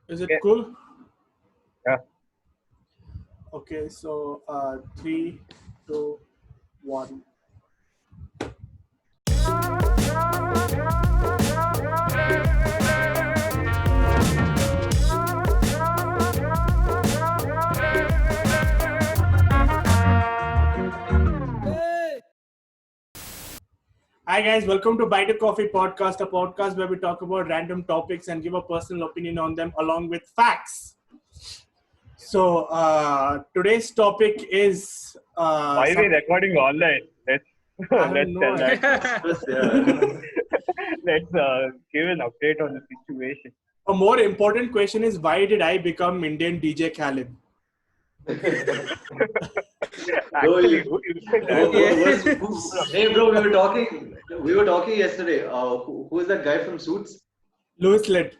Is it Yeah. cool? Yeah. Okay, so 3, 2, 1. Hi guys, welcome to Bite of Coffee podcast, a podcast where we talk about random topics and give a personal opinion on them along with facts. So today's topic is Why are we recording online? Let's I have let's no tell idea. that. Let's give an update on the situation. A more important question is, why did I become Indian DJ Khaled? Actually, who you said that? Hey bro, we were talking yesterday. Who is that guy from Suits? Louis Litt.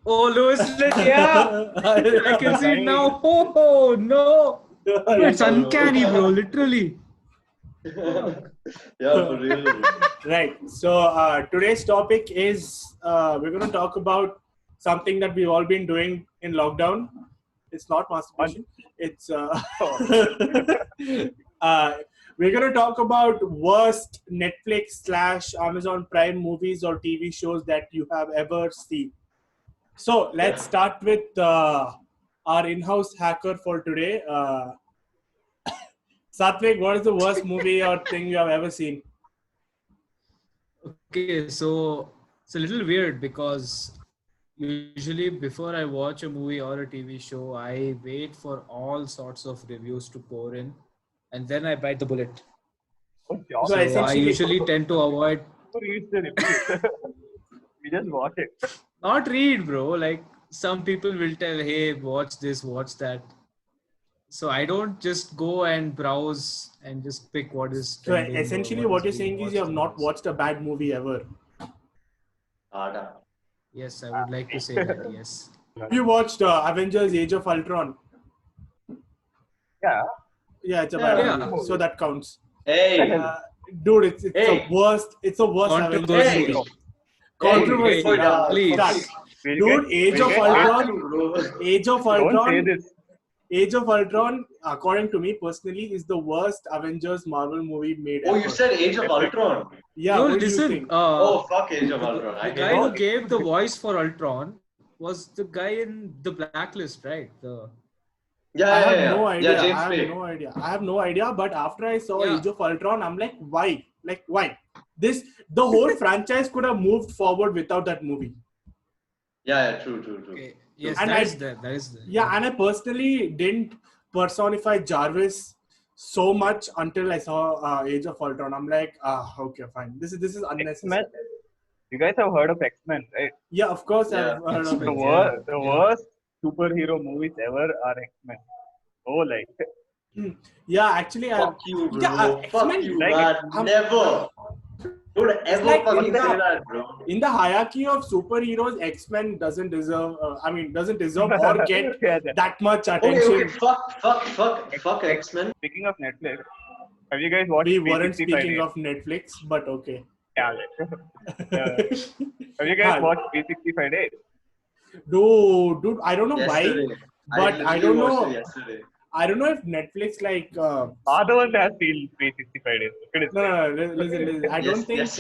Oh, Louis Litt, yeah. I can see it now. Oh, no. It's uncanny, bro, literally. Yeah, for real. Right. So today's topic is we're going to talk about something that we've all been doing in lockdown. It's not masturbation. It's we're going to talk about worst Netflix / Amazon Prime movies or TV shows that you have ever seen. So let's start with our in-house hacker for today. Satvik, what is the worst movie or thing you have ever seen? Okay, so it's a little weird because usually before I watch a movie or a TV show, I wait for all sorts of reviews to pour in and then I bite the bullet. So So I essentially, usually tend to avoid, Read the review. We just watch it. not read, bro. Like some people will tell, hey, watch this, watch that. So I don't just go and browse and just pick what is so trending or essentially what what you're is being saying is you have watched not the most. watched a bad movie ever. Ada. Yes, I would like to say that, yes. You watched Avengers Age of Ultron. Yeah. Yeah, it's a bad Yeah. movie. So that counts. Hey, Dude, it's Hey. the worst. It's the worst Avengers Controversy. movie. Hey, Controversy. hey, yeah, please. start. We'll Dude, get- Age we'll of get- Ultron. bro. Age of Don't say Ultron. this. Age of Ultron, according to me personally, is the worst Avengers Marvel movie made Oh, ever. you said Age of Ultron. Yeah, No, what do you listen. think? Oh, fuck Age of the, Ultron. I the get guy who it. gave the voice for Ultron was the guy in the Blacklist, right? Yeah, I have yeah, no yeah. idea. Yeah, James I have Spader. no idea. I have no idea. But after I saw Yeah. Age of Ultron, I'm like, why? Like, why? The whole franchise could have moved forward without that movie. Yeah, true. Okay. Yes, And that is there. That is there. Yeah, and I personally didn't personify Jarvis so much until I saw Age of Ultron. I'm like, okay, fine. This is unnecessary. X-Men. You guys have heard of X-Men, right? Yeah, of course Yeah. I've heard of X-Men. it. The Yeah. worst superhero movies ever are X-Men. Oh, like Yeah, actually, Fuck you, bro. Yeah, Fuck X-Men, you, like man. I'm- Never. Don't ever like fucking in the- say that, bro. in the hierarchy of superheroes, X-Men doesn't deserve. Doesn't deserve or get Yeah, that much Okay, attention. fuck X-Men. Speaking of Netflix, have you guys watched We weren't 365 speaking Days? of Netflix, but okay. Yeah, have you guys watched 365 Days? Dude, I don't know Yesterday. why, but I literally don't watched know. it yesterday. I don't know if Netflix Madhavan has seen 365 Days. Look at his face. listen. I Yes, don't think. yes.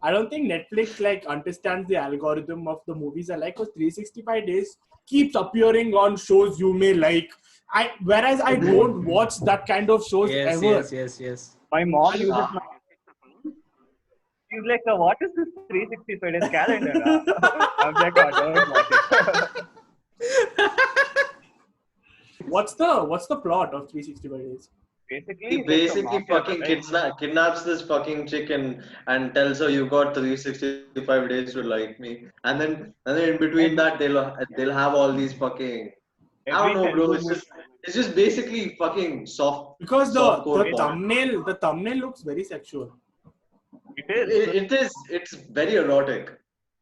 I don't think Netflix understands the algorithm of the movies I like. Because 365 Days keeps appearing on shows you may like. Whereas I don't watch that kind of shows Yes, ever. yes. My mom uses my. She's like, what is this 365 Days calendar? I'm like, I don't watch it. What's the plot of 365 Days? Basically, He it's like a basically mafia, fucking right? kidnaps this fucking chick and tells her you got 365 days to like me, and then in between that they'll have all these fucking I don't know, bro. It's just basically fucking soft. Because softcore the porn. thumbnail looks very sexual. It is. It's very erotic.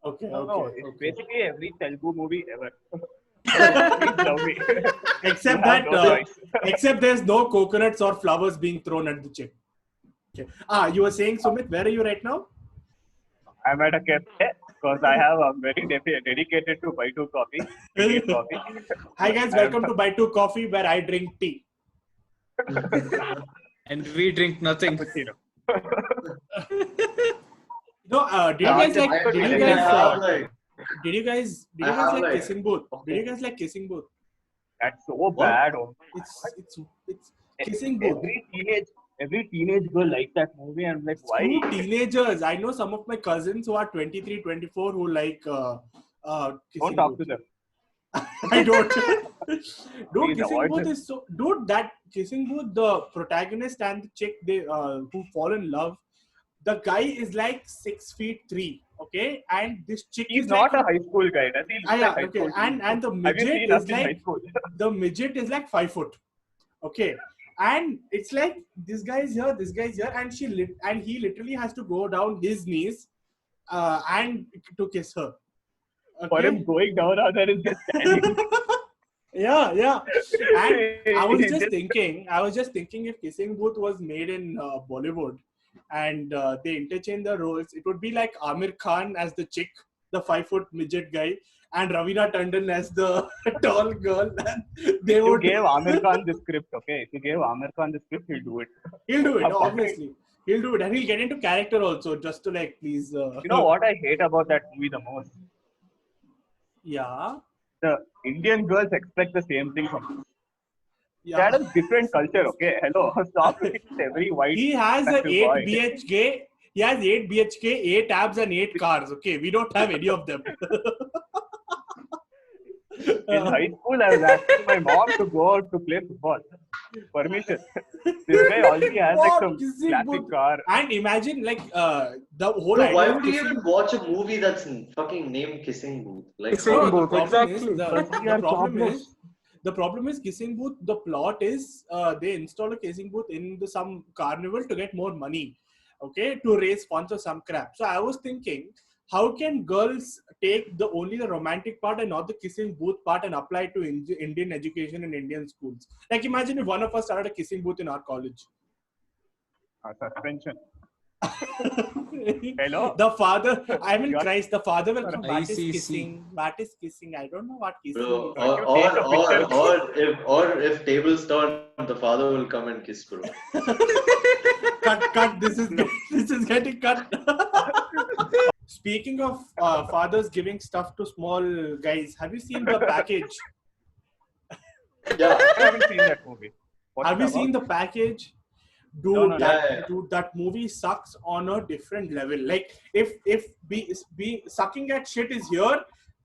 Okay, No, it's okay. basically every Telugu movie ever. Please love me. Except You have that, no choice. except there's no coconuts or flowers being thrown at the chick. Okay. You were saying, Sumit, where are you right now? I'm at a cafe. Because I'm very dedicated to Buy 2 Coffee. We need coffee. Hi guys, welcome to Buy 2 Coffee, where I drink tea. And we drink nothing. Cappuccino. No, did you Yeah, guys I like? think Did I you think I guys? have like Did you guys? Did I you guys have, like like- Kissing Booth? Did you okay. guys like Kissing Booth? That's so bad. Oh. It's Kissing Booth. Every teenage girl likes that movie. And I'm like, why? Screw teenagers. I know some of my cousins who are 23, 24 who like Kissing Don't talk Booth. to them. I don't. Dude, Please Kissing avoid Booth them. is so. Dude, that Kissing Booth, the protagonist and the chick they who fall in love. The guy is like 6'3", okay, and this chick He's is not like, a high school guy. Does he look like yeah, high okay, school? and the Have you midget seen us is in high like school? the midget is like 5 foot, okay, and it's like this guy is here, and he literally has to go down his knees, and to kiss her. For him going down there is just standing. Yeah. And I was He's just thinking if Kissing Booth was made in Bollywood and they interchange the roles, it would be like Amir Khan as the chick, the 5 foot midget guy, and Raveena Tandon as the tall girl. They If you would. gave Amir Khan the script, okay? If you gave Amir Khan the script, he'll do it. He'll do it, Of course. obviously. He'll do it, and he'll get into character also, just to like please. You know what I hate about that movie the most? Yeah. The Indian girls expect the same thing from us. Yeah. That is different culture, okay? Hello, stop looking at every white. He has an attractive 8 boy. BHK. He has 8 BHK, 8 abs, and 8 cars. Okay, we don't have any of them. In high school, I was asking my mom to go out to play football. Permission. This guy already has like What? some Kissing classic Booth. car. And imagine like the whole Bro, idea why of would you Kissing even watch a movie that's fucking named Kissing Booth? Like, Kissing No, Booth, the problem exactly. is the problem is Kissing Booth. The plot is they install a kissing booth in some carnival to get more money, okay, to raise funds or some crap. So I was thinking, how can girls take only the romantic part and not the kissing booth part and apply it to Indian education in Indian schools? Like imagine if one of us started a kissing booth in our college. Suspension. Hello? The father, I mean You are- Christ, the father will come. What is ICC. kissing? What is kissing? I don't know what kissing bro, is. or if tables turn, the father will come and kiss, bro. Cut. This is getting cut. Speaking of fathers giving stuff to small guys, have you seen the package? Yeah. I haven't seen that movie. What's Have it you about? seen the package? Dude, No. Yeah. dude, that movie sucks on a different level. Like if be sucking at shit is here,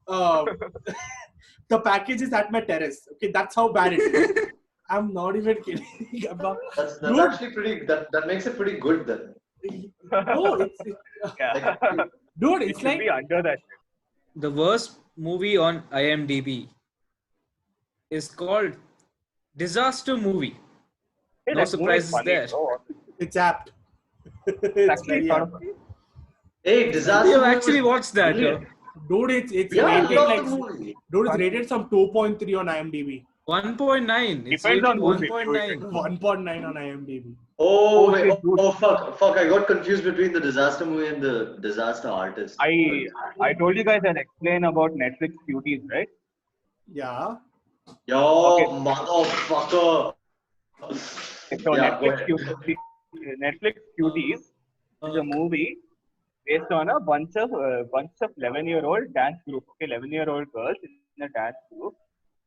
the package is at my terrace. Okay, that's how bad it is. I'm not even kidding. About, That's Dude. actually pretty. That makes it pretty good then. no, Yeah. dude, It it's should like be under that. The worst movie on IMDb is called Disaster Movie. Hey, No that movie is surprises funny, there. bro. it's apt. It's It's actually very sort apt. of Hey, disaster. You have movie actually was watched that. brilliant. Dude, it's Yeah, I rated love like the movie. dude, it's rated some 2.3 on IMDb. 1.9. It's Depends on rated movie. 1.9. 1.9 on IMDb. Oh, wait, shit, dude. fuck! I got confused between the disaster movie and the disaster artist. I told you guys I'll explain about Netflix cuties, right? Yeah. Yo, Okay. motherfucker. So Yeah, go Netflix Cuties is a movie based on a bunch of 11-year-old dance group. Okay, 11-year-old girls in a dance group.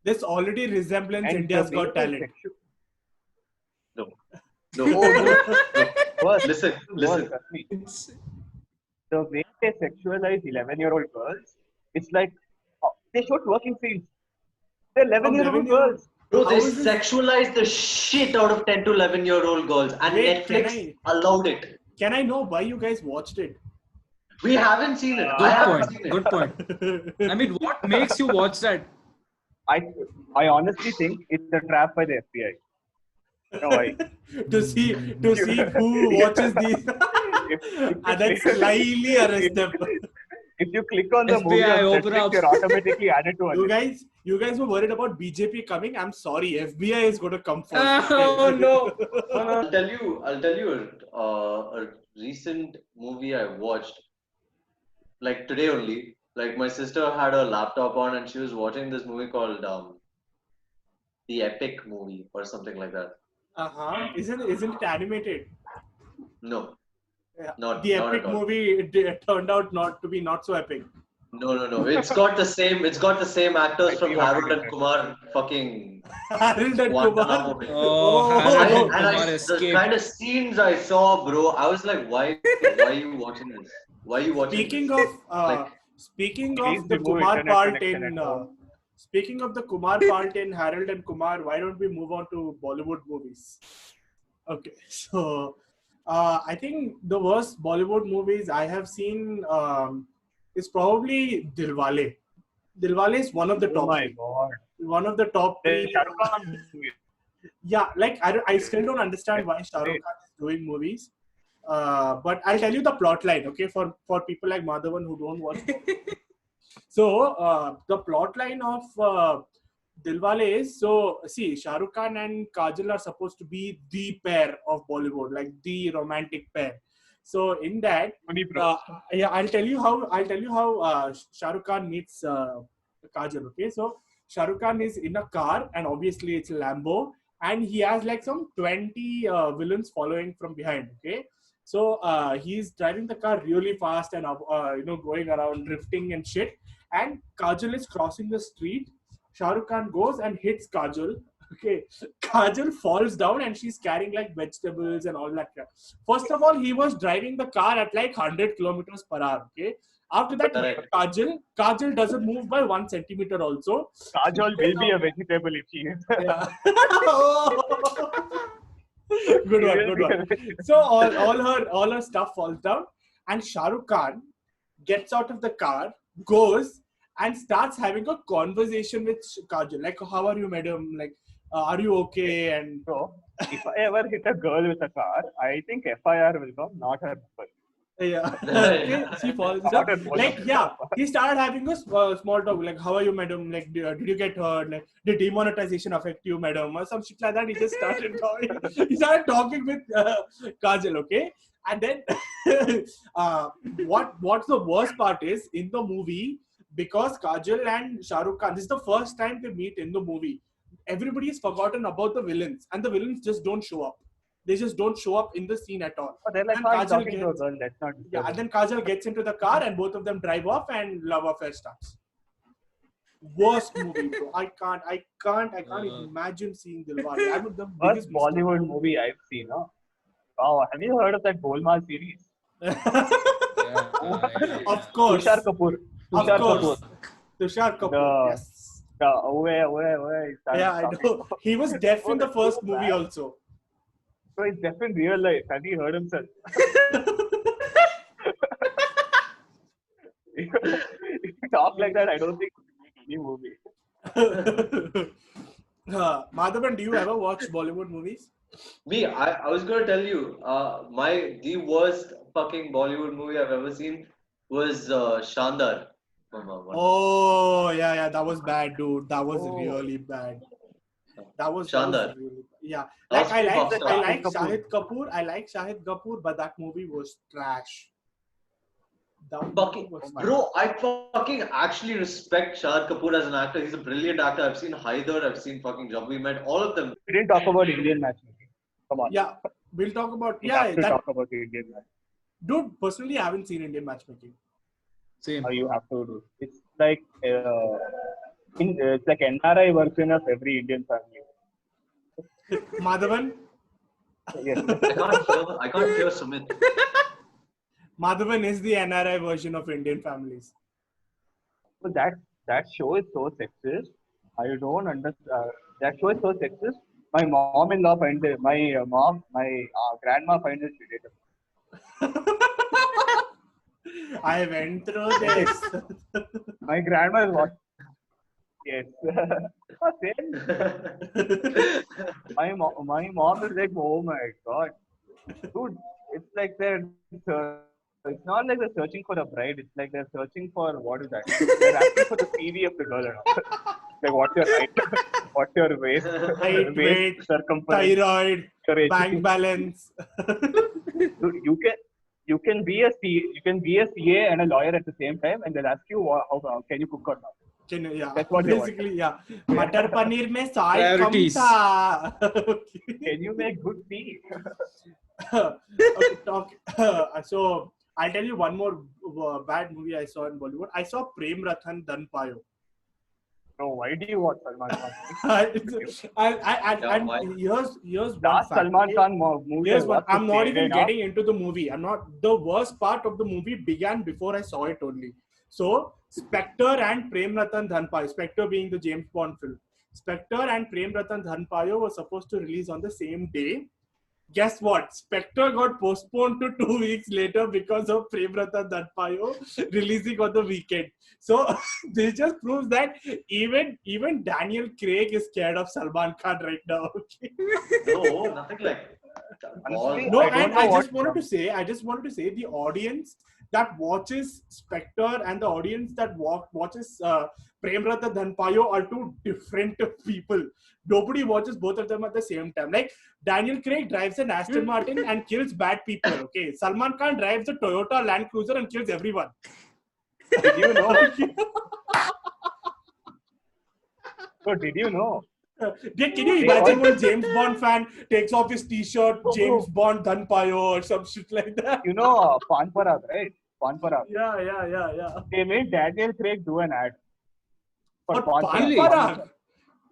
This already resembles And India's the way Got they Talent. No. Oh, dude. First, Listen. trust me. The way they sexualize 11-year-old girls, it's like they show twerking scenes. They're 11-year-old 11-year-old girls. Bro, How they is this- sexualize the shit out of 10 to 11-year-old girls, and Wait, can Netflix allowed it. Can I know why you guys watched it? We haven't seen it. I Good haven't point. seen it. Good point. I mean, what makes you watch that? I honestly think it's a trap by the FBI. No, why? to see who watches these and then slyly arrest them. If you click on the FBI, movie on open Netflix, up. you're automatically added to a list. You guys were worried about BJP coming. I'm sorry, FBI is going to come first. Oh, no. I'll tell you a recent movie I watched. like today only. Like my sister had her laptop on and she was watching this movie called the Epic movie or something like that. Isn't it animated? No, Yeah. not The not epic at all. movie it turned out not to be not so epic. No. It's got the same. It's got the same actors I from see what Harold you and did. Kumar fucking Harold and Kumar. Guantanamo Bay. Oh, I Harold Oh, and and I Kumar the escaped. kind of scenes I saw, bro, I was like, why are you watching this? Why are you watching this? speaking of Like, Please the remove Kumar internet part connection in at home. speaking of the Kumar part in Harold and Kumar, why don't we move on to Bollywood movies? Okay, so I think the worst Bollywood movies I have seen is probably Dilwale. Dilwale is one of the Oh top my three. god. One of the top The three. Shah Rukh Khan movie. Yeah, like I still don't understand why Shah Rukh Khan is doing movies. But I'll tell you the plot line, okay, for people like Madhavan who don't watch. So the plot line of Dilwale is, so see, Shah Rukh Khan and Kajal are supposed to be the pair of Bollywood, like the romantic pair. So in that, Funny, bro. yeah, I'll tell you how Shah Rukh Khan meets Kajal. Okay, so Shah Rukh Khan is in a car, and obviously it's a Lambo, and he has like some 20 villains following from behind. Okay, so he's driving the car really fast and going around drifting and shit. And Kajal is crossing the street. Shah Rukh Khan goes and hits Kajal. Okay, Kajal falls down and she's carrying like vegetables and all that crap. First of all, he was driving the car at like 100 kilometers per hour. Okay, after that, he hit correct. Kajal doesn't move by 1 centimeter also. Kajol will be a vegetable if she is. Yeah. Good one. So all her stuff falls down, and Shah Rukh Khan gets out of the car, goes and starts having a conversation with Kajal, like, "How are you, madam? Like, are you okay?" And So, if I ever hit a girl with a car, I think FIR will come, not her number. yeah, okay, she falls down. Not her phone Like, number. yeah, he started having a small talk, like, "How are you, madam? Like, did you get hurt? Like, did demonetization affect you, madam?" Or some shit like that. He just started talking. He started talking with Kajal, okay? And then what's the worst part is in the movie, because Kajal and Shah Rukh Khan, this is the first time they meet in the movie. Everybody has forgotten about the villains, and the villains just don't show up. They just don't show up in the scene at all. But they're like, And oh, I'm Kajal talking to a gets- girl, let's not Yeah, disturb and her. then Kajal gets into the car, and both of them drive off, and love affair starts. Worst movie, bro. I can't imagine seeing Dilwale. I would the First biggest Bollywood movie I've seen. Huh? Oh, have you heard of that Golmaal series? Of course. Tushar Kapoor. Of Tushar course. Kapoor. Tushar Kapoor. The- Yes. Away. Yeah, I know. He was deaf in the first movie also. So he's deaf in real life. Has he heard himself? If you talk like that, I don't think we can make any movie. Madhavan, do you ever watch Bollywood movies? Me, I was gonna tell you, the worst fucking Bollywood movie I've ever seen was Shandar. Oh, yeah, that was bad, dude. That was Oh. really bad. That was Shandar. really bad. Yeah. That Like was too I fast. like Kapoor. Shahid Kapoor. I like Shahid Kapoor, but that movie was trash. That movie Fucking, was bro, I fucking actually respect Shahid Kapoor as an actor. He's a brilliant actor. I've seen Haider, I've seen fucking Jab We Met, all of them. We didn't talk about Indian matchmaking. Come on. Yeah, we'll talk about We have to that. talk about the Indian matchmaking. Dude, personally, I haven't seen Indian matchmaking. Same. You have to do. It's like it's like NRI version of every Indian family. Madhavan, Yes. I can't hear Sumit. Madhavan is the NRI version of Indian families. So that show is so sexist. I don't understand. That show is so sexist. My mom-in-law finds it. My grandma finds it relatable. I went through this. My grandma is watching. Yes. Same. My mom is like, oh my god, dude, it's like it's not like they're searching for a bride. It's like they're searching for what is that? They're asking for the CV of the girl. Like, what's your height? What's your waist? Height, weight, circumference, Thyroid, your age. bank balance. Dude, you can. you can be a CA and a lawyer at the same time, and they'll ask you, how can you cook or not? Yeah, That's what they want. basically, yeah. Matar paneer mein salt kam Priorities. tha. Can you make good tea? Okay, so I'll tell you one more bad movie I saw in Bollywood. I saw Prem Ratan Dhan Payo. No, why do you watch Salman Khan? And why? here's one Last fact. Salman Khan movie. Here's I one. watched I'm was not Tere even Naam. getting into the movie. I'm not. The worst part of the movie began before I saw it only. So Spectre and Prem Ratan Dhan Payo, Spectre being the James Bond film, Spectre and Prem Ratan Dhan Payo were supposed to release on the same day. Guess what? Spectre got postponed to 2 weeks later because of Prem Ratan Dhan Payo releasing on the weekend. So this just proves that even Daniel Craig is scared of Salman Khan right now. Okay? No, nothing like Honestly, No, I don't and know I what just wanted to say the audience that watches Spectre and the audience that watches Prem Ratan Dhan Payo are two different people. Nobody watches both of them at the same time. Like Daniel Craig drives an Aston Martin and kills bad people. Okay, Salman Khan drives a Toyota Land Cruiser and kills everyone. Did you know? So did you know? Can you imagine when James Bond fan takes off his t-shirt, James Bond Dhan Payo or some shit like that? You know Pan Parab, right? Pan Parab. Yeah. They made Daniel Craig do an ad for But Pan Pan Parab. Parag,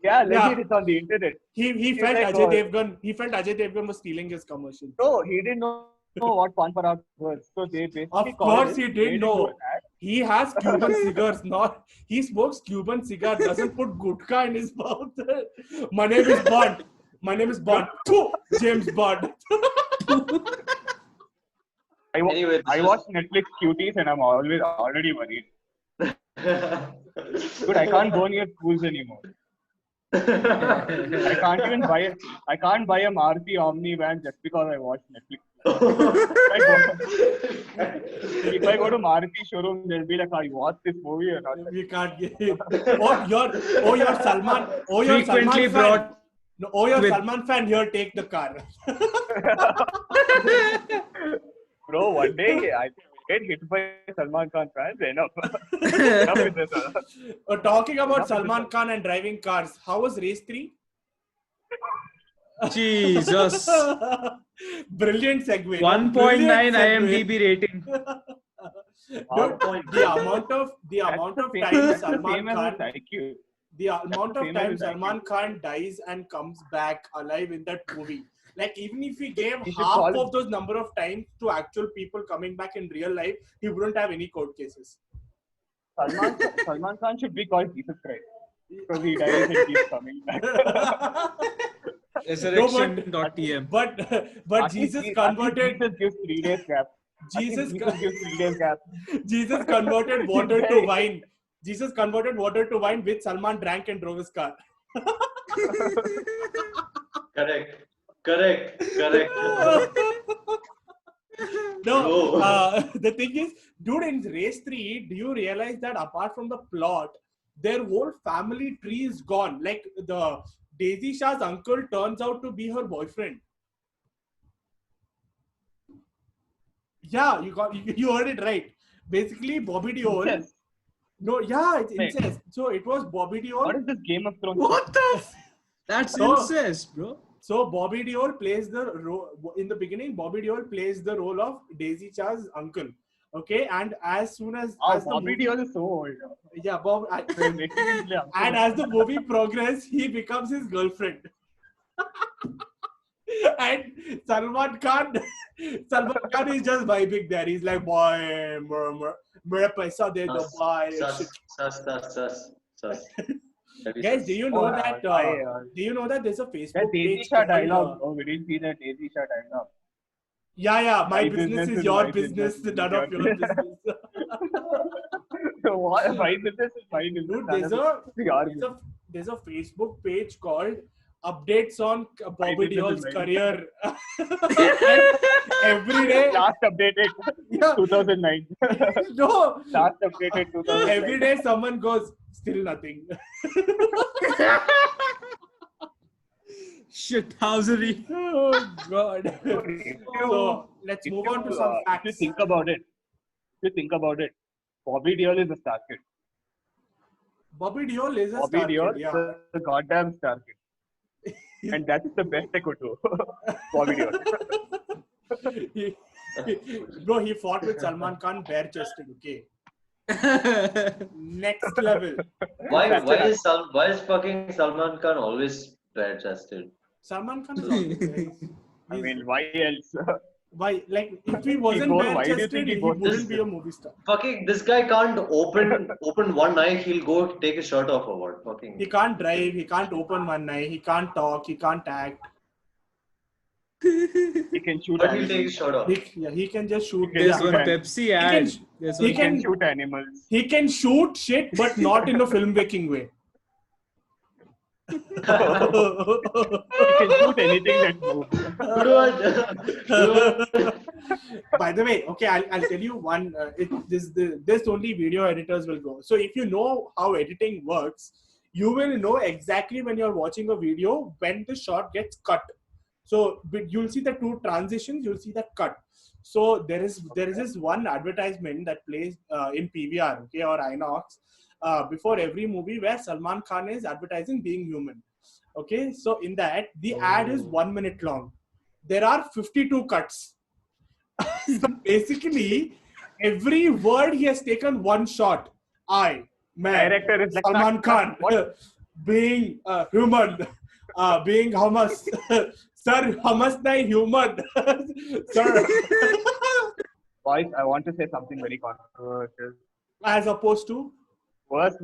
Yeah, legit, Yeah. it's on the internet. he felt like, Ajay Devgan. He felt Ajay Devgan was stealing his commercial. No, he didn't know what Pan Parab was. So they basically Of called course, him, he made didn't him do know. an ad. He has Cuban cigars. Not he smokes Cuban cigar. Doesn't put gutka in his mouth. My name is Bond. My name is Bond. James Bond. Anyway, I watch Netflix cuties and I'm already worried. Dude, I can't go near schools anymore. I can't buy a Maruti Omni van just because I watch Netflix. If I go to Maruti showroom, they'll be like, "Oh, you watched this movie or not?" We can't get. You're Salman. You're Frequently Salman fan. brought No, you're with- Salman fan. Here, take the car. Bro, one day I get hit by Salman Khan fans. Enough. Enough with this. Talking about Salman Khan and driving cars, how was race 3? Jesus. Brilliant segue. 1.9 Brilliant segue. IMDb rating. Dude, the amount of time Salman Khan, IQ. the amount of same time as Salman Khan dies and comes back alive in that movie. Like even if he gave He should half call of those number of times to actual people coming back in real life, he wouldn't have any court cases. Salman Khan should be called Jesus Christ because he dies and keeps coming back. Resurrection.tm. But At least Jesus converted. Jesus gives 3 days gap. Jesus Jesus gives 3 days gap. Jesus converted water to wine. Jesus converted water to wine, which Salman drank and drove his car. Correct. No, the thing is, dude, in Race 3, do you realize that apart from the plot, their whole family tree is gone? Like the Daisy Shah's uncle turns out to be her boyfriend. Yeah, you heard it right. Basically, Bobby Deol. Incest. No, yeah, it's Wait. incest. So it was Bobby Deol. What is this Game of Thrones? What the? That's No. incest, bro. So Bobby Deol plays the role in the beginning. Bobby Deol plays the role of Daisy Shah's uncle. Okay, and as soon as, Oh, as the Bobby movie, Deol is so old. yeah, Bob, They're making him play uncle. and as the movie progresses, he becomes his girlfriend. And Salman Khan is just vibing there. He's like, boy, mera paisa de do, boy. Sus. Guys, do you know Oh, that? Do you know that there's a That Facebook Daisy page Shah called, dialogue. Oh, we didn't see that Daisy Shah dialogue. yeah, my My business is is your my business, business, none of your business. So what? My business is my business. Dude, None of it is your business. there's a Facebook page called Updates on Bobby business is Deol's my career. And every day, Last updated yeah, 2009. no, Last updated 2009. every day someone goes, still nothing. Shithousery. Oh God. So let's If move you, on to some If you facts. think about it, Bobby Deol is a star kid. Bobby Deol is a Bobby star Deol kid, yeah. is the goddamn star kid. And that's the best I could do. Bobby Deol. Bro, he fought with Salman Khan bare chested, okay? Next level. Why is fucking Salman Khan always bare chested? Salman Khan is always there. I mean, why else? Why? Like, if he wasn't Why do you bare think chested, he he goes wouldn't this- be a movie star. Fucking this guy can't open one eye. He'll go take his shirt off or what? He Fucking. can't drive, he can't open one eye, he can't talk, he can't act. He can shoot But he'll take animals. his shirt off. He can just shoot. There's yeah, one he can- Pepsi can ad. sh- There's he one He can can- shoot animals. He can shoot shit, but not in a filmmaking way. He can shoot anything that moves. By the way, okay, I'll tell you one. This only video editors will go. So if you know how editing works, you will know exactly when you're watching a video when the shot gets cut. So you'll see the two transitions. You'll see that cut. So there is this one advertisement that plays in PVR, okay, or Inox, before every movie where Salman Khan is advertising being human. Okay, so in that the ad is 1 minute long. There are 52 cuts. So basically, every word he has taken one shot. Man, Director is like, Salman Khan, What? being human, being hummus. Sir, hummus nahi human. Sir, Boys, I want to say something very controversial. as opposed to Worst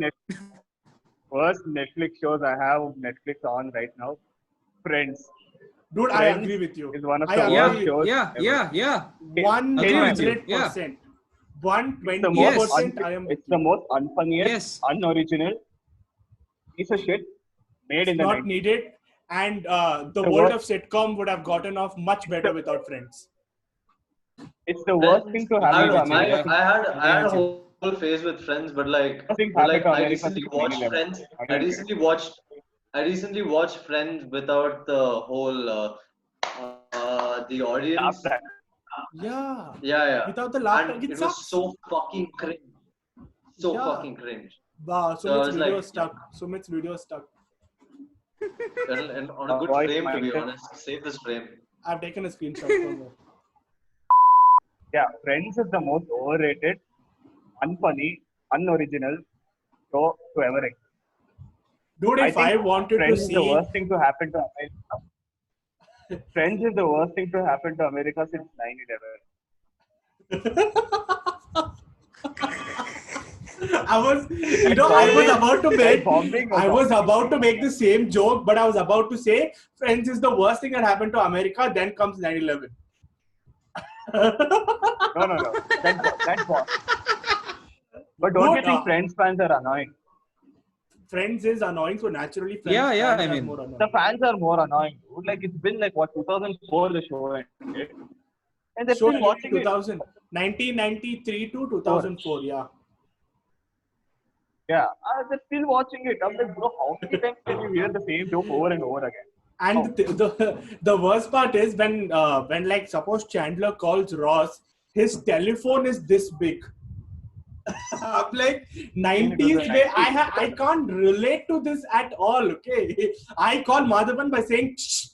Netflix shows I have Netflix on right now. Friends dude, I Friends agree with you. is one of I the agree. worst shows. Yeah, ever. yeah. 100%. 120%. Yes. I am. It's the most unfunniest, Yes. unoriginal piece of shit made in the Not 90s. needed, and the The world worst- of sitcom would have gotten off much better without Friends. It's the worst thing to happen to America. I had a whole phase with Friends, but like Thing happened to I America recently since watched 9/11. Friends. I I don't get recently watched Friends without the whole the audience. Laugh track. Yeah. Yeah. Without the laughter, And it it was sucks. so fucking cringe. So Yeah. fucking cringe. Wow, So I Sumit's was video like- is stuck. Sumit's video is stuck. And on a good Avoid frame, to be minded. honest. Save this frame. I've taken a screenshot from there. Yeah, Friends is the most overrated, unfunny, unoriginal show to ever exist. Dude, if I think wanted to Friends is the see, worst thing to happen to America. Friends is the worst thing to happen to America since 9/11. I was about to make, bombing was I was about to make the same joke, but I was about to say, Friends is the worst thing that happened to America. Then comes 9/11. No. That's what. But don't you Dude, think Friends fans are annoying? Friends is annoying, so naturally, Friends Yeah, fans I are mean- more annoying. The fans are more annoying. Dude. Like it's been like what 2004 the show ended, and they're So still watching it. 1993 to 2004, yeah. Yeah, they're still watching it. I'm like, bro, how many times can you hear the same joke over and over again? And the worst part is when like suppose Chandler calls Ross, his telephone is this big. I'm like 90s way. I can't relate to this at all. Okay, I call Madhavan by saying "Shh."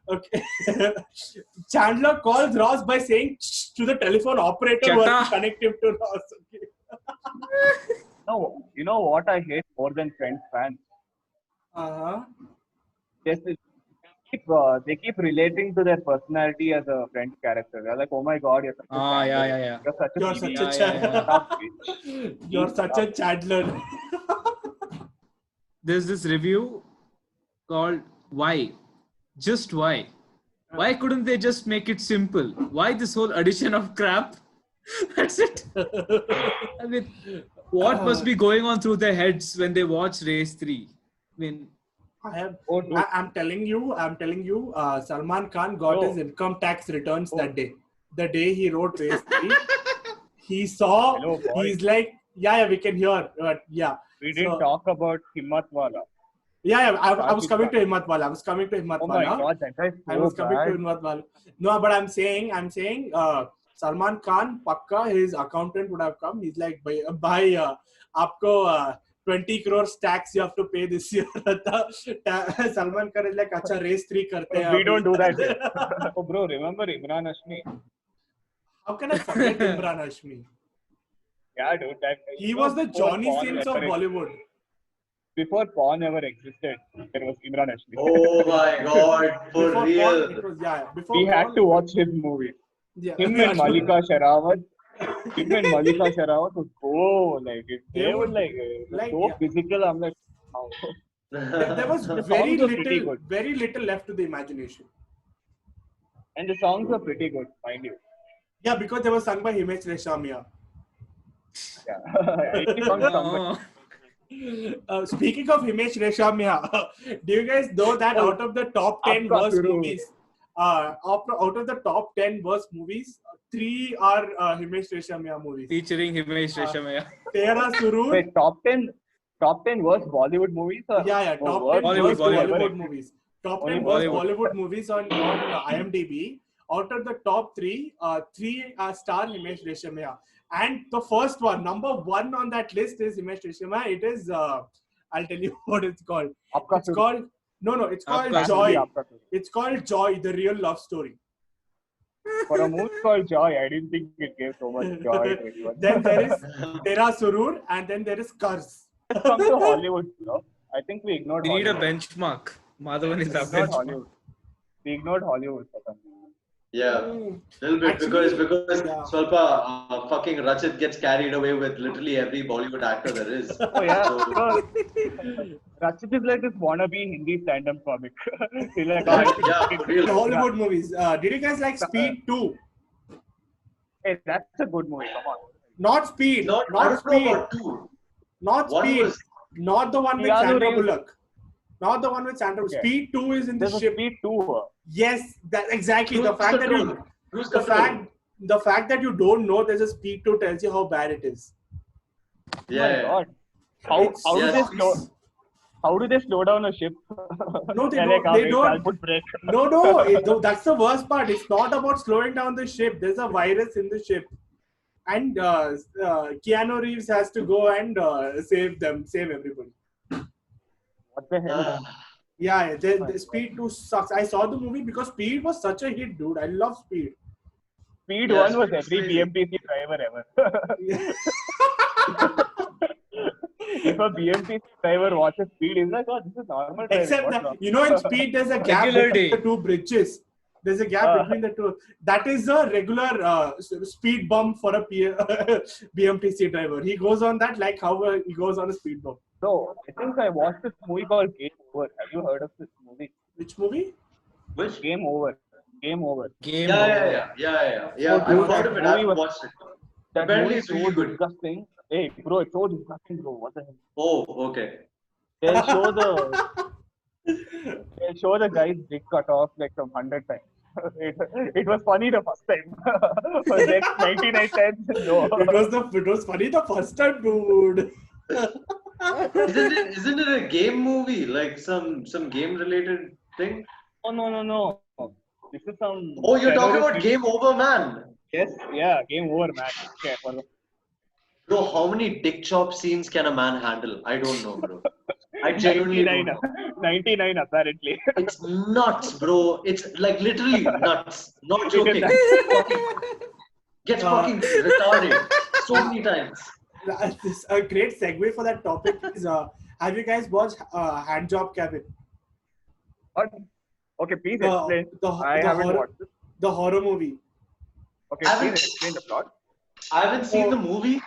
Okay. Chandler calls Ross by saying "Shh" to the telephone operator who has to connect him to Ross. Okay. No, you know what I hate more than Friends fans? Just they keep relating to their personality as a Friends character. They're like, oh my god, you're such a Yeah. You're such a You're TV. such a Yeah. You're such a Chandler. There's this review called Why? Just why? Why couldn't they just make it simple? Why this whole addition of crap? That's it. I mean, what must be going on through their heads when they watch Race 3? I mean, I'm telling you, Salman Khan got his income tax returns that day. The day he wrote Race 3, he saw, Hello, boy. he's like, yeah, we can hear. Yeah. We didn't So- talk about Himmatwala. Yeah, I was Rashid coming Khan. to Himmatwala. I was coming to Oh my Himmatwala. god, that guy is I so was coming to bad. Himmatwala. No, but I'm saying, Salman Khan, Pakka, his accountant would have come. He's like, by आपको 20 crores tax you have to pay this year. Salman Khan is like, अच्छा race 3 करते हैं We अभी. don't do that here. Oh bro, remember Imran Hashmi? How can I forget Imran Hashmi? Yeah, dude, that He was the before Johnny porn Sins of ever Bollywood. Before porn ever existed, there was Imran Hashmi. Oh my god, for Before real. porn, it was before We had porn, to watch his movies. yeah, Him yeah, and Malika Sherawat. Him and Malika Sherawat would go like it. They would like like, so yeah. physical. I'm like, how? There was The very songs were pretty little, good. very little left to the imagination. And the songs were pretty good, mind you. Yeah, because they were sung by Himesh Reshamia. Yeah. Any song sung by Oh, Speaking of Himesh Reshamia, do you guys know that out of the top 10 Aapka worst Guru. movies, out of the top 10 worst movies, 3 are Himesh Reshamia movies. featuring Himesh Reshamaya. Tera Surur, Wait, top 10 worst Bollywood movies? Or, yeah, or top worst 10 Bollywood, worst movies Bollywood. ever Bollywood existed? movies. Top Only 10 worst Bollywood. Bollywood movies on IMDb. Out of the top 3, 3 star Himesh Reshamia. And the first one, number 1 on that list is Himesh Reshamia. It is, I'll tell you what it's called. Aapka It's Guru. called, no, it's called Aapka Joy. Aapka Guru. It's called Joy, the real love story. For a movie called Joy, I didn't think it gave so much joy to anyone. Then there is Tera Surur, and then there is Kars. Let's come to Hollywood, bro. I think we ignored We need a Hollywood. benchmark. Madhavan is We our ignored benchmark. Hollywood. We ignored Hollywood for some reason. Yeah, little bit Actually, because yeah. Swalpa fucking Rachit gets carried away with literally every Bollywood actor there is. Oh yeah, So, bro. Rachit is like this wannabe Hindi stand-up comic. He's like, yeah, for real. Hollywood movies. Did you guys like Speed 2? Hey, that's a good movie. Come on. Not Speed. I Not don't know Speed. about two. Not One Speed. was Not the one with Keanu Sandra Reeves. Bullock. Not the one with Sandra. Okay. Speed 2 is in the There's a ship. Speed 2. Yes, that exactly. Cruise The fact that Control. you, Cruise the Control. fact that you don't know there's a Speed 2 tells you how bad it is. Oh my Yeah. god. How do Yes. they slow? How do they slow down a ship? No, they They're don't. like, They wait, don't. I'll put brake. No. That's the worst part. It's not about slowing down the ship. There's a virus in the ship, and Keanu Reeves has to go and save everybody. What the hell? Yeah, the Speed 2 sucks. I saw the movie because Speed was such a hit, dude. I love Speed. Speed Yeah, 1 was Speed was every crazy. BMTC driver ever. If a BMTC driver watches Speed, he's like, oh, this is normal driving. Except What's that, wrong? in Speed, there's a gap Regular between day. the two bridges. There's a gap between the two. That is a regular speed bump for a BMTC driver. He goes on that like how he goes on a speed bump. So, I think I watched this movie called Game Over. Have you heard of this movie? Which movie? Which? Game Over. Game Over. Game Yeah, over. Yeah, Oh, I've dude, heard that of it. I movie haven't was- watched it. That Apparently movie it's is really so good. disgusting. Hey, bro, it's so disgusting, bro. What the hell? Oh, okay. They'll show the guy's dick cut off like some 100 times. It was funny the first time. For the next 99 times, no. It was funny the first time, dude. Isn't it a game movie? Like some game related thing? Oh, no. This is some. Oh, you're talking terrorist about movie. Game Over, man. Yes, yeah, Game Over, man. Okay, Bro, how many dick chop scenes can a man handle? I don't know, bro. I genuinely don't 99, know. 99 apparently. It's nuts, bro. It's like literally nuts. Not joking. Gets fucking retarded so many times. This, a great segue for that topic is have you guys watched Hand Job Cabin? What? Okay, please The- explain. the- I the haven't horror- watched it. The horror movie. Okay, I please haven't- explain the plot. I haven't seen the movie.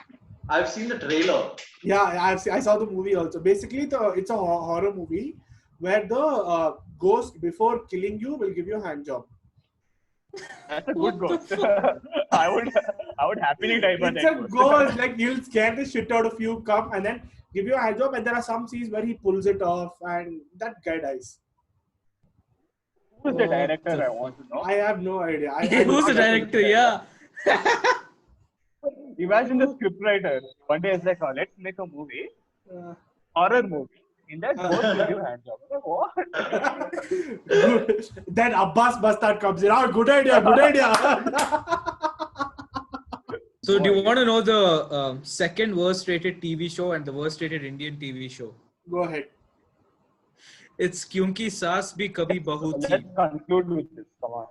I've seen the trailer. Yeah, I saw the movie also. Basically, it's a horror movie where the ghost, before killing you, will give you a hand job. That's a good ghost. I would happily die by It's that a ghost. ghost. Like, he'll scare the shit out of you, come and then give you a hand job. And there are some scenes where he pulls it off, and that guy dies. Who is the director? I want to know. I have no idea. Who's the director? Yeah. Imagine the scriptwriter. One day it's like, oh, let's make a movie, horror movie. In that both will give hand job. I'm like, what? Then Abbas Bastard comes in. Oh, good idea, good idea. So, do you want to know the second worst rated TV show and the worst rated Indian TV show? Go ahead. It's Kyunki Saas Bhi Kabhi Bahu Thi. Let's conclude with this. Come on.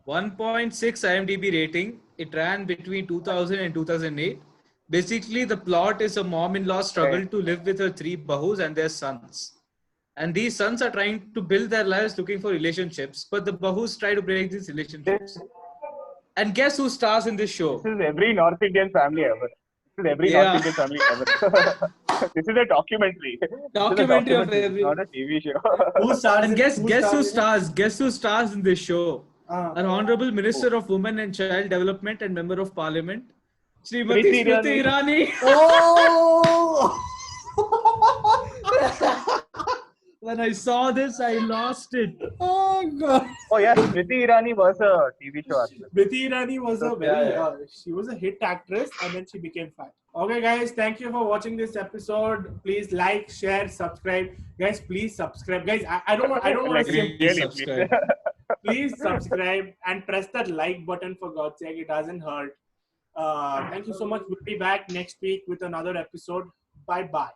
1.6 IMDb rating. It ran between 2000 and 2008. Basically, the plot is a mom-in-law struggle to live with her 3 bahus and their sons. And these sons are trying to build their lives looking for relationships, but the bahus try to break these relationships. And guess who stars in this show? This is every North Indian family ever. This is every Yeah. North Indian family ever. This is a documentary. This is a Documentary of every. not a TV show. Who stars? And guess who stars? Guess who stars in this show? Uh, An Honorable Minister of Women and Child Development and Member of Parliament, Srimati Smriti Smriti Irani. Oh! When I saw this, I lost it. Oh God! Oh yeah, Smriti Irani was a TV show actress. Smriti Irani was a very, Yeah. she was a hit actress and then she became fat. Okay guys, thank you for watching this episode. Please like, share, subscribe. Guys, please subscribe. Guys, I don't want to say, Please subscribe. please subscribe and press that like button for God's sake. It doesn't hurt. Thank you so much. We'll be back next week with another episode. Bye-bye.